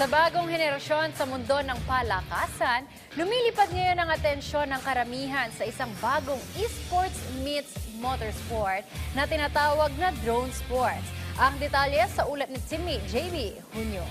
Sa bagong henerasyon sa mundo ng palakasan, lumilipad ngayon ang atensyon ng karamihan sa isang bagong esports meets motorsport na tinatawag na drone sports. Ang detalye sa ulat ni Timmy JB Hunyo.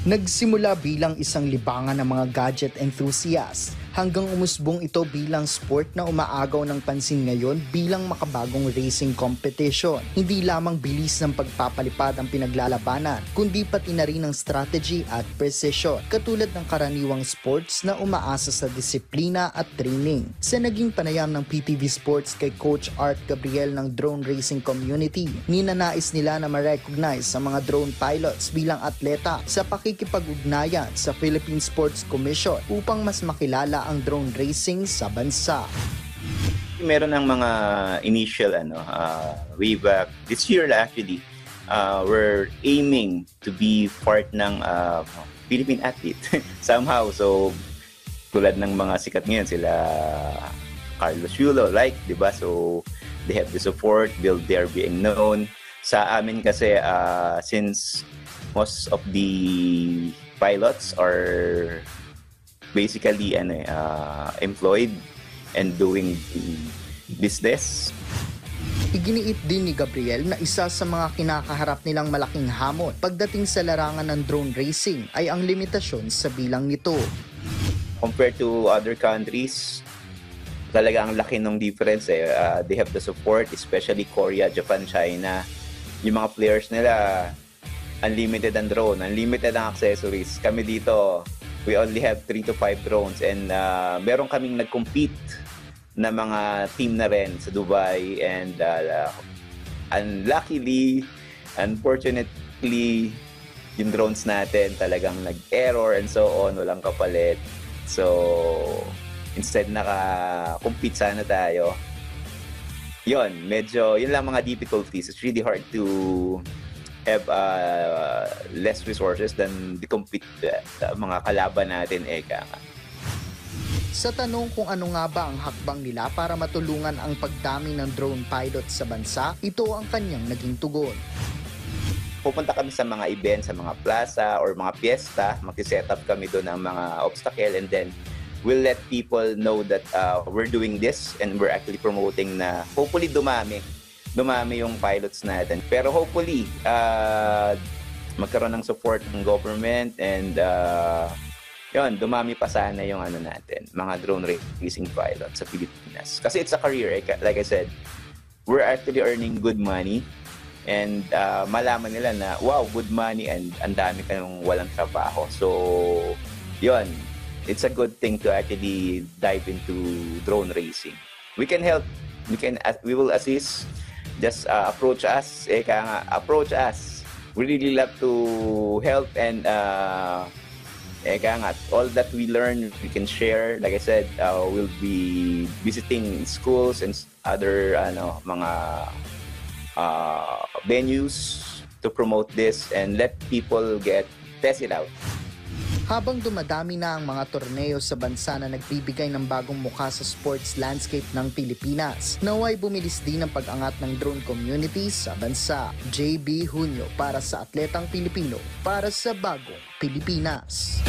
Nagsimula bilang isang libangan ng mga gadget enthusiasts hanggang umusbong ito bilang sport na umaagaw ng pansin ngayon bilang makabagong racing competition. Hindi lamang bilis ng pagpapalipad ang pinaglalabanan, kundi pati na rin ang strategy at precision, katulad ng karaniwang sports na umaasa sa disiplina at training. Sa naging panayam ng PTV Sports kay Coach Art Gabriel ng drone racing community, ninanais nila na ma-recognize ang mga drone pilots bilang atleta sa pakikipag-ugnayan sa Philippine Sports Commission upang mas makilala ang drone racing sa bansa. Meron ng mga initial way back this year actually, we're aiming to be part ng Philippine athlete somehow. So tulad ng mga sikat ngayon sila Carlos Yulo, like, 'di ba? So they have the support, build their being known. Sa amin kasi since most of the pilots are basically employed and doing business. Iginiit din ni Gabriel na isa sa mga kinakaharap nilang malaking hamon pagdating sa larangan ng drone racing ay ang limitasyon sa bilang nito. Compared to other countries, talaga ang laki ng difference. They have the support, especially Korea, Japan, China. Yung mga players nila, unlimited ang drone, unlimited ang accessories. Kami dito, we only have 3 to 5 drones and meron kaming nag-compete na mga team na rin sa Dubai and unfortunately, yung drones natin talagang nag-error and so on, walang kapalit. So, instead naka-compete sana tayo. Yun lang mga difficulties. It's really hard to have less resources than the compete mga kalaban natin Sa tanong kung ano nga ba ang hakbang nila para matulungan ang pagdami ng drone pilot sa bansa, ito ang kanyang naging tugon. Pupunta kami sa mga events, sa mga plaza or mga piyesta, mag-set up kami doon ng mga obstacle and then we'll let people know that we're doing this and we're actually promoting na hopefully dumami yung pilots natin. Pero hopefully, magkaroon ng support ng government and dumami pa sana yung natin, mga drone racing pilots sa Pilipinas. Kasi it's a career, like I said, we're actually earning good money and malaman nila na, wow, good money and ang dami kayong walang trabaho. So, it's a good thing to actually dive into drone racing. We can help, we will assist. Just approach us, approach us. We really love to help and all that we learn, we can share. Like I said, we'll be visiting schools and other mga venues to promote this and let people test it out. Habang dumadami na ang mga torneo sa bansa na nagbibigay ng bagong mukha sa sports landscape ng Pilipinas, naway bumilis din ang pag-angat ng drone community sa bansa. JB Hunyo para sa Atletang Pilipino, para sa Bagong Pilipinas.